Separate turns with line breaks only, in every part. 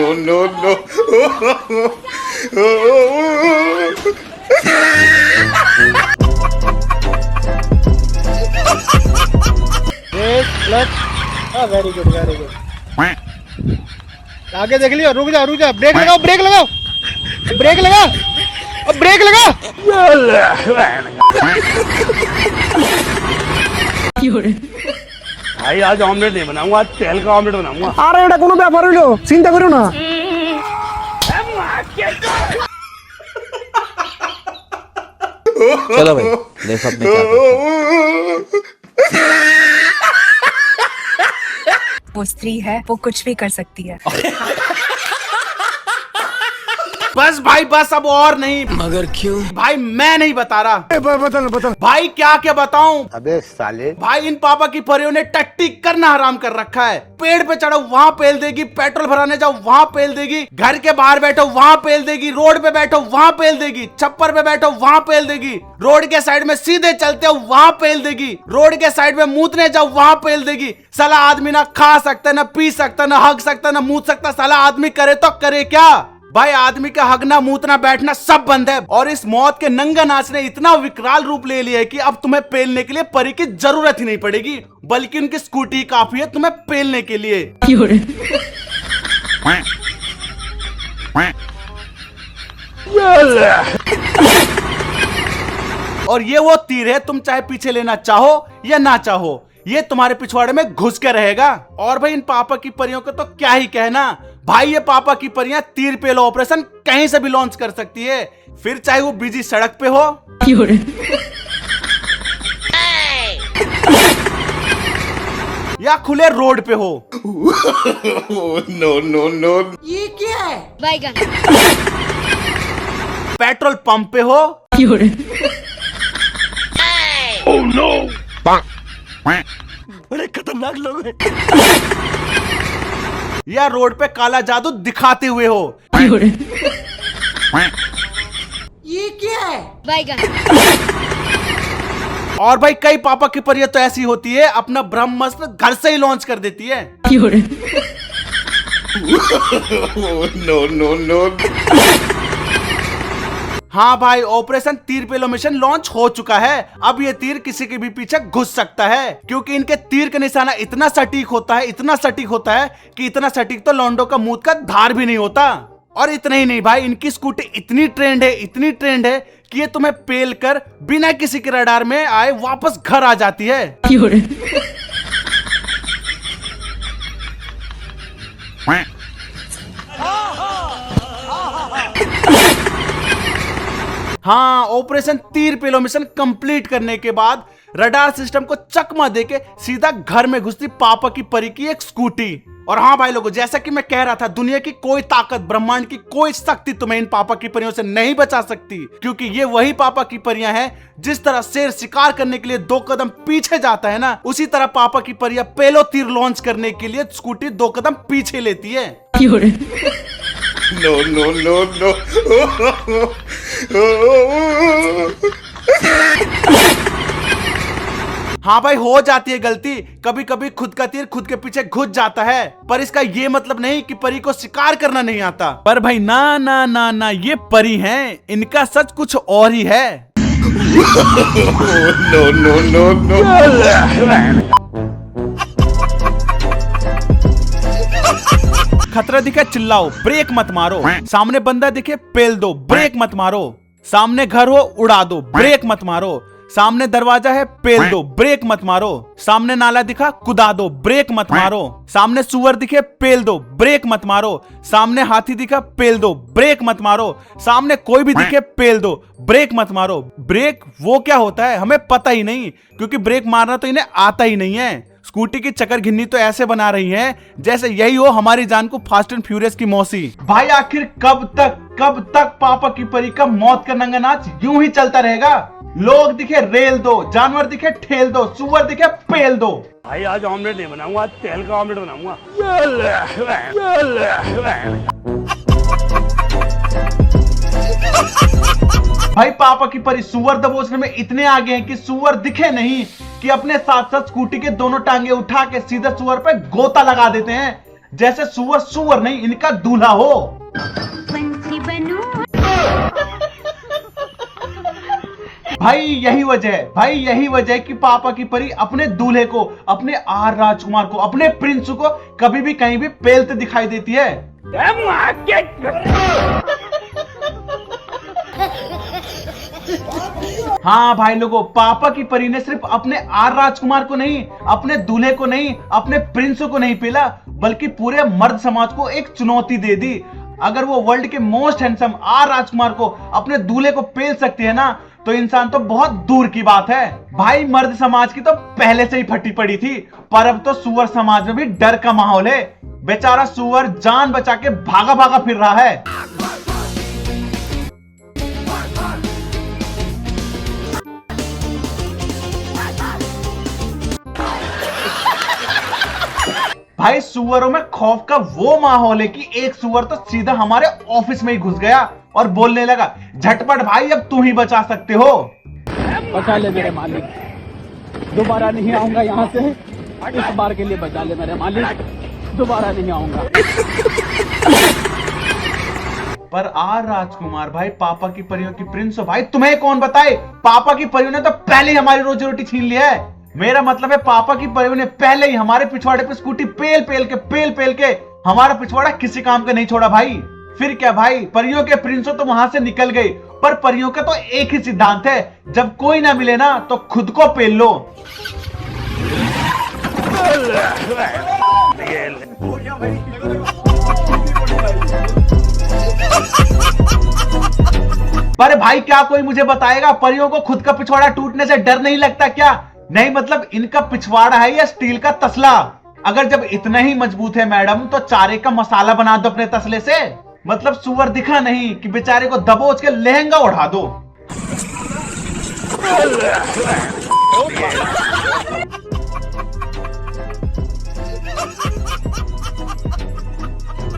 no, no, no.
Very good very good. आगे देख लियो, रुक जा, ब्रेक लगाओ, ब्रेक लगा, अब ब्रेक लगा।
भाई आज ऑमलेट नहीं बनाऊंगा, आज तेल का ऑमलेट बनाऊंगा।
আরে এটা কোনো ব্যাপার হইলো, চিন্তা করো না।
चलो भाई देखो अपने क्या करते हैं।
वो स्त्री है, वो कुछ भी कर सकती है।
बस भाई बस, अब और नहीं।
मगर क्यों?
भाई मैं नहीं बता रहा।
बता।
भाई क्या क्या बताऊं।
अबे साले,
भाई इन पापा की परियों ने टट्टी करना हराम कर रखा है। पेड़ पे चढ़ो वहाँ पेल देगी, पेट्रोल भराने जाओ वहाँ पेल देगी, घर के बाहर बैठो वहाँ पेल देगी, रोड पे बैठो वहाँ पेल देगी, छप्पर पे बैठो वहाँ पेल देगी, रोड के साइड में सीधे चलते हो वहाँ पेल देगी, रोड के साइड में मूतने जाओ वहाँ पेल देगी। साला आदमी ना खा सकता, ना पी सकता, ना हग सकता, ना मूत सकता। साला आदमी करे तो करे क्या। भाई आदमी का हगना मूतना बैठना सब बंद है। और इस मौत के नंगा नाच ने इतना विकराल रूप ले लिया है कि अब तुम्हें पेलने के लिए परी की जरूरत ही नहीं पड़ेगी, बल्कि उनकी स्कूटी काफी है तुम्हें पेलने के लिए। और ये वो तीर है, तुम चाहे पीछे लेना चाहो या ना चाहो, ये तुम्हारे पिछवाड़े में घुस के रहेगा। और भाई इन पापा की परियों को तो क्या ही कहना। भाई ये पापा की परियां तीर पेलो ऑपरेशन कहीं से भी लॉन्च कर सकती है, फिर चाहे वो बिजी सड़क पे हो या खुले रोड पे हो।
No, no, no.
ये क्या है? बैगन।
पेट्रोल पंप पे हो।
oh no, बड़े खतरनाक लोग हैं।
या रोड पे काला जादू दिखाते हुए हो।
ये क्या है? बैगन।
और भाई कई पापा की परियां तो ऐसी होती है, अपना ब्रह्मास्त्र घर से ही लॉन्च कर देती है।
No, no, no.
हाँ भाई, ऑपरेशन तीर पेलो मिशन लॉन्च हो चुका है। अब ये तीर किसी के भी पीछे घुस सकता है, क्योंकि इनके तीर का निशाना इतना सटीक होता है, इतना सटीक होता है कि इतना सटीक तो लॉन्डो का मुंह का धार भी नहीं होता। और इतना ही नहीं भाई, इनकी स्कूटी इतनी ट्रेंड है, इतनी ट्रेंड है कि ये तुम्हें पेल कर बिना किसी के रडार में आए वापस घर आ जाती है। हाँ, ऑपरेशन तीर पेलो मिशन कंप्लीट करने के बाद रडार सिस्टम को चकमा देके सीधा घर में घुसती पापा की परी की एक स्कूटी। और हाँ भाई लोगों, जैसा कि मैं कह रहा था, दुनिया की कोई ताकत, ब्रह्मांड की कोई शक्ति तुम्हें इन पापा की परियों से नहीं बचा सकती, क्योंकि ये वही पापा की परियां हैं। जिस तरह शेर शिकार करने के लिए 2 कदम पीछे जाता है ना, उसी तरह पापा की परियां पेलो तीर लॉन्च करने के लिए स्कूटी 2 कदम पीछे लेती है।
No, no, no, no.
हाँ भाई, हो जाती है गलती, कभी कभी खुद का तीर खुद के पीछे घुस जाता है, पर इसका ये मतलब नहीं कि परी को शिकार करना नहीं आता। पर भाई ना ना ना ना, ये परी हैं, इनका सच कुछ और ही है।
No, no, no, no.
खतरा दिखे चिल्लाओ, ब्रेक मत मारो। सामने बंदा दिखे पेल दो, ब्रेक मत मारो। सामने घर हो उड़ा दो, ब्रेक मत मारो। सामने दरवाजा है पेल दो, ब्रेक मत मारो। सामने नाला दिखा कुदा दो, ब्रेक मत मारो। सामने सुअर दिखे पेल दो, ब्रेक मत मारो। सामने हाथी दिखा पेल दो, ब्रेक मत मारो। सामने कोई भी दिखे पेल दो, ब्रेक मत मारो। ब्रेक वो क्या होता है हमें पता ही नहीं, क्योंकि ब्रेक मारना तो इन्हें आता ही नहीं है। स्कूटी की चक्कर घिन्नी तो ऐसे बना रही है जैसे यही हो हमारी जान को फास्ट एंड फ्यूरियस की मौसी। भाई आखिर कब तक पापा की परी का मौत का नंगा नाच यूं ही चलता रहेगा। लोग दिखे रेल दो, जानवर दिखे ठेल दो, सुअर दिखे पेल दो।
भाई आज ऑमलेट नहीं बनाऊंगा, आज तेल का ऑमलेट बनाऊंगा।
भाई पापा की परी सुअर दबोचने में इतने आगे हैं कि सुअर दिखे नहीं कि अपने साथ साथ स्कूटी के दोनों टांगे उठा के सीधे सुअर पे गोता लगा देते हैं। जैसे सुअर सुअर नहीं इनका दूल्हा हो। भाई यही वजह है कि पापा की परी अपने दूल्हे को, अपने आर राजकुमार को, अपने प्रिंस को कभी भी कहीं भी पेलते दिखाई देती है। हाँ भाई लोगों, पापा की परी ने सिर्फ अपने आर राजकुमार को नहीं, अपने दूल्हे को नहीं, अपने प्रिंस को नहीं पेला, बल्कि पूरे मर्द समाज को एक चुनौती दे दी। अगर वो वर्ल्ड के मोस्ट हैंडसम आर राजकुमार को, अपने दूल्हे को पेल सकती है ना, तो इंसान तो बहुत दूर की बात है। भाई मर्द समाज की तो पहले से ही फटी पड़ी थी, पर अब तो सुअर समाज में भी डर का माहौल है। बेचारा सुअर जान बचा के भागा भागा फिर रहा है। भाई सुअरों में खौफ का वो माहौल है कि एक सुअर तो सीधा हमारे ऑफिस में ही घुस गया और बोलने लगा, झटपट भाई अब तू ही बचा सकते हो।
बचा ले मेरे मालिक, दोबारा नहीं आऊंगा यहाँ से, इस बार के लिए बचा ले मेरे मालिक, दोबारा नहीं आऊंगा।
पर आर राजकुमार भाई पापा की परियों की प्रिंस हो भाई, तुम्हें कौन बताए, पापा की परियों ने तो पहले ही हमारी रोजी रोटी छीन लिया है। मेरा मतलब है पापा की परियों ने पहले ही हमारे पिछवाड़े पे स्कूटी पेल पेल के हमारा पिछवाड़ा किसी काम का नहीं छोड़ा भाई। फिर क्या भाई, परियों के प्रिंसों तो वहां से निकल गए, पर परियों का तो एक ही सिद्धांत है, जब कोई ना मिले ना तो खुद को पेल लो। पर भाई क्या कोई मुझे बताएगा, परियों को खुद का पिछवाड़ा टूटने से डर नहीं लगता क्या? नहीं मतलब इनका पिछवाड़ा है या स्टील का तसला? अगर जब इतना ही मजबूत है मैडम, तो चारे का मसाला बना दो अपने तसले से। मतलब सुअर दिखा नहीं कि बेचारे को दबोच के लहंगा उड़ा दो।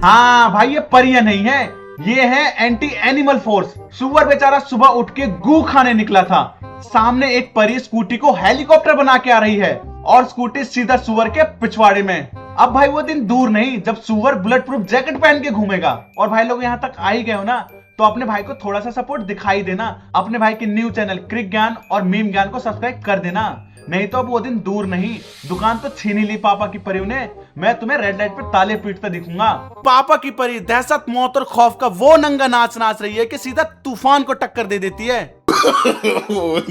हाँ भाई ये परियां नहीं है, ये है एंटी एनिमल फोर्स। सुअर बेचारा सुबह उठ के गू खाने निकला था, सामने एक परी स्कूटी को हेलीकॉप्टर बना के आ रही है और स्कूटी सीधा सुअर के पिछवाड़े में। अब भाई वो दिन दूर नहीं जब सुअर बुलेट प्रूफ जैकेट पहन के घूमेगा। और भाई लोग यहाँ तक आ ही गए हो ना, तो अपने भाई को थोड़ा सा सपोर्ट दिखाई देना, अपने भाई के न्यू चैनल क्रिक ज्ञान और मीम ज्ञान को सब्सक्राइब कर देना, नहीं तो अब वो दिन दूर नहीं। दुकान तो छीन ही ली पापा की परियों ने, मैं तुम्हें रेड लाइट पे ताले पीटता दिखूंगा। पापा की परी दहशत, मौत और खौफ का वो नंगा नाच नाच रही है कि सीधा तूफान को टक्कर दे देती है।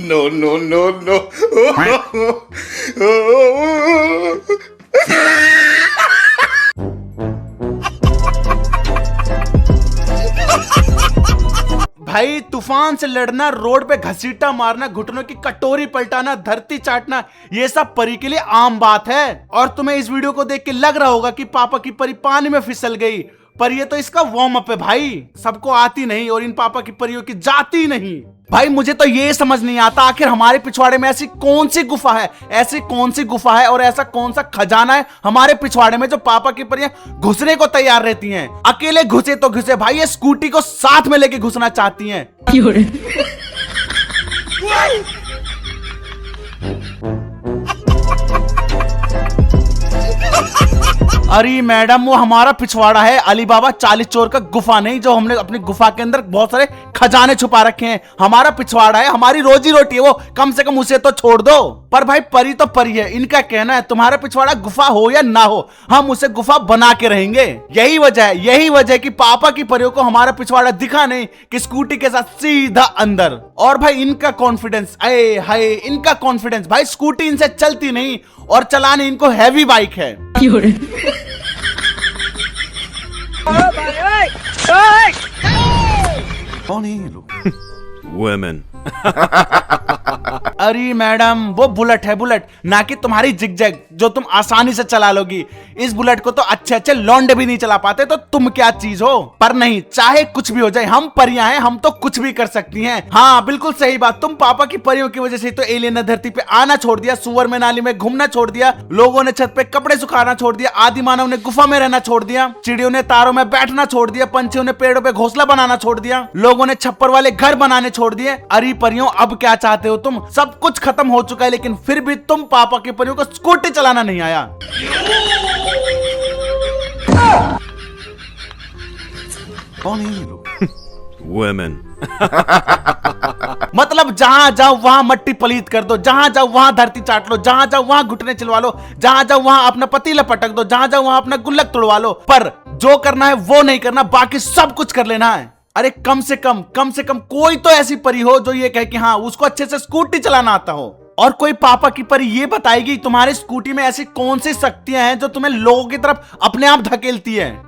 No, no, no, no.
भाई तूफान से लड़ना, रोड पे घसीटा मारना, घुटनों की कटोरी पलटाना, धरती चाटना, ये सब परी के लिए आम बात है। और तुम्हें इस वीडियो को देख के लग रहा होगा कि पापा की परी पानी में फिसल गई, पर ये तो इसका वार्म अप है भाई, सबको आती नहीं और इन पापा की परियों की जाती नहीं। भाई मुझे तो ये समझ नहीं आता आखिर हमारे पिछवाड़े में ऐसी कौन सी गुफा है, ऐसी कौन सी गुफा है और ऐसा कौन सा खजाना है हमारे पिछवाड़े में जो पापा की परियां घुसने को तैयार रहती हैं। अकेले घुसे तो घुसे भाई, ये स्कूटी को साथ में लेके घुसना चाहती हैं। अरे मैडम वो हमारा पिछवाड़ा है, अली बाबा 40 चोर का गुफा नहीं, जो हमने अपनी गुफा के अंदर बहुत सारे खजाने छुपा रखे हैं। हमारा पिछवाड़ा है, हमारी रोजी रोटी है वो, कम से कम उसे तो छोड़ दो। पर भाई परी तो परी है, इनका कहना है तुम्हारा पिछवाड़ा गुफा हो या ना हो, हम उसे गुफा बना के रहेंगे। यही वजह है कि पापा की परियों को हमारा पिछवाड़ा दिखा नहीं कि स्कूटी के साथ सीधा अंदर। और भाई इनका कॉन्फिडेंस, अये हाय इनका कॉन्फिडेंस, भाई स्कूटी इनसे चलती नहीं और चलाने इनको हैवी बाइक है।
कौन है ये लोग?
Women.
अरे मैडम वो बुलेट है, बुलेट ना कि तुम्हारी जिगजैग जो तुम आसानी से चला लोगी। इस बुलेट को तो अच्छे अच्छे लौंडे भी नहीं चला पाते, तो तुम क्या चीज हो। पर नहीं, चाहे कुछ भी हो जाए, हम परियां हैं, हम तो कुछ भी कर सकती हैं। हाँ बिल्कुल सही बात, तुम पापा की परियों की वजह से तो एलियन ने धरती पे आना छोड़ दिया, सुअर में नाली में घूमना छोड़ दिया, लोगों ने छत पे कपड़े सुखाना छोड़ दिया, आदि मानव ने गुफा में रहना छोड़ दिया, चिड़ियों ने तारों में बैठना छोड़ दिया, पंछियों ने पेड़ों पे घोंसला बनाना छोड़ दिया, लोगों ने छप्पर वाले घर बनाने छोड़ दिए। अरे परियों अब क्या चाहते हो तुम, सब कुछ खत्म हो चुका है, लेकिन फिर भी तुम पापा की परियों को स्कूटी चलाना नहीं आया।
कौन है ये लोग?
मतलब जहां जाओ वहां मट्टी पलीत कर दो, जहां जाओ वहां धरती चाट लो, जहां जाओ वहां घुटने चिलवा लो, जहां जाओ वहां अपना पतीला पटक दो, जहां जाओ वहां अपना गुल्लक तोड़वा लो, पर जो करना है वो नहीं करना, बाकी सब कुछ कर लेना है। अरे कम से कम कोई तो ऐसी परी हो जो ये कहे कि हाँ उसको अच्छे से स्कूटी चलाना आता हो। और कोई पापा की परी ये बताएगी तुम्हारी स्कूटी में ऐसी कौन सी शक्तियां हैं जो तुम्हें लोगों की तरफ अपने आप धकेलती है।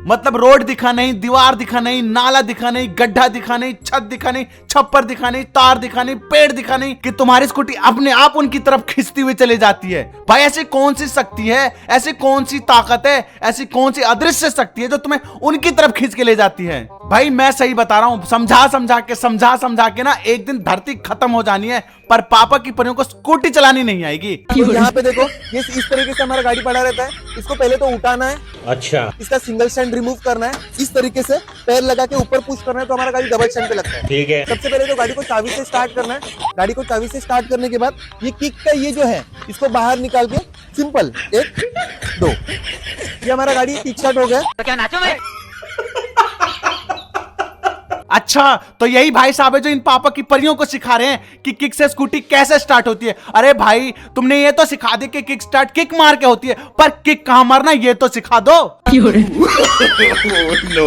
मतलब रोड दिखा नहीं, दीवार दिखा नहीं, नाला दिखा नहीं, गड्ढा दिखा नहीं, छत दिखा नहीं, छप्पर दिखा नहीं, तार दिखा नहीं, पेड़ दिखा नहीं कि तुम्हारी स्कूटी अपने आप उनकी तरफ खींचती हुई चली जाती है। भाई ऐसी कौन सी शक्ति है, ऐसी कौन सी ताकत है, ऐसी कौन सी अदृश्य शक्ति है जो तुम्हें उनकी तरफ खींच के ले जाती है। भाई मैं सही बता रहा हूं, समझा समझा के ना एक दिन धरती खत्म हो जानी है, पर पापा की परियों को स्कूटी चलानी नहीं आएगी।
तो यहाँ पे देखो, ये इस तरीके से हमारा गाड़ी पड़ा रहता है। इसको पहले तो उठाना है, अच्छा, इसका सिंगल स्टैंड रिमूव करना है, इस तरीके से पैर लगा के ऊपर पुश करना है तो हमारा गाड़ी डबल स्टैंड पे लगता है। ठीक है। सबसे पहले तो गाड़ी को चाबी से स्टार्ट करना है। गाड़ी को चाबी से स्टार्ट करने के बाद ये किक का ये जो है इसको बाहर निकाल के सिंपल 1 2, ये हमारा गाड़ी किक स्टार्ट हो गया। तो क्या नाचो मैं?
अच्छा तो यही भाई साहब है जो इन पापा की परियों को सिखा रहे हैं कि किक से स्कूटी कैसे स्टार्ट होती है। अरे भाई तुमने ये तो सिखा दी कि किक स्टार्ट किक मार के होती है, पर किक कहां मारना ये तो सिखा दो।
No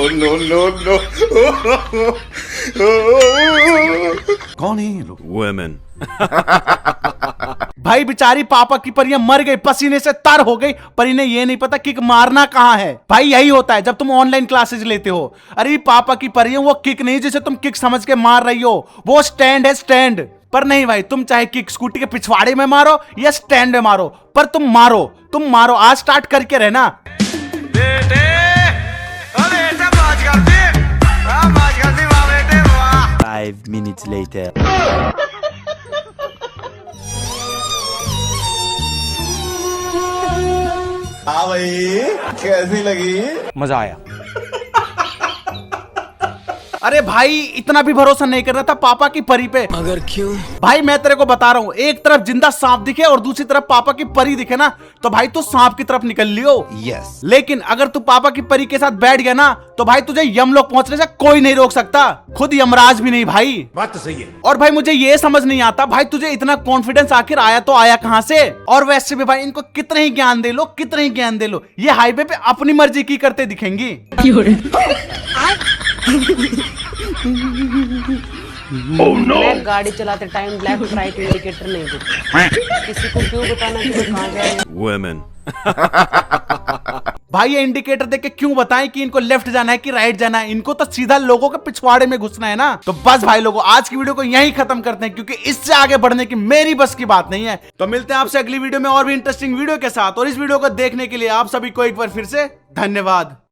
no no no. कौन है ये लोग?
भाई बेचारी पापा की परियां मर गई, पसीने से तर हो गई, पर इन्हें ये नहीं पता किक मारना कहां है। भाई यही होता है जब तुम ऑनलाइन क्लासेस लेते हो। अरे पापा की परियां वो किक नहीं जिसे तुम किक समझ के मार रही हो, वो स्टैंड है स्टैंड। पर नहीं भाई, तुम चाहे किक स्कूटी के पिछवाड़े में मारो या स्टैंड में मारो, पर तुम मारो। आज स्टार्ट करके रहना।
5 minutes later.
हाँ भाई कैसी लगी?
मजा आया।
अरे भाई इतना भी भरोसा नहीं करना था पापा की परी पे।
मगर क्यों?
भाई मैं तेरे को बता रहा हूँ, एक तरफ जिंदा सांप दिखे और दूसरी तरफ पापा की परी दिखे ना, तो भाई तू सांप की तरफ निकल लियो।
यस।
लेकिन अगर तू पापा की परी के साथ बैठ गया ना, तो भाई तुझे यमलोक पहुंचने से कोई नहीं रोक सकता, खुद यमराज भी नहीं। भाई
बात तो सही है।
और भाई मुझे ये समझ नहीं आता भाई तुझे इतना कॉन्फिडेंस आखिर आया तो आया कहां से। और वैसे भी भाई इनको कितने ही ज्ञान दे लो, ये हाईवे पे अपनी मर्जी की करते दिखेंगी।
मैं गाड़ी चलाते टाइम लेफ्ट राइट इंडिकेटर नहीं देती। किसी को क्यों बताना कि मैं कहां जा
भाई ये इंडिकेटर देख के क्यों बताएं कि इनको लेफ्ट जाना है कि राइट जाना है, इनको तो सीधा लोगों के पिछवाड़े में घुसना है ना। तो बस भाई लोगों, आज की वीडियो को यहीं खत्म करते हैं क्योंकि इससे आगे बढ़ने की मेरी बस की बात नहीं है। तो मिलते हैं आपसे अगली वीडियो में और भी इंटरेस्टिंग वीडियो के साथ, और इस वीडियो को देखने के लिए आप सभी को एक बार फिर से धन्यवाद।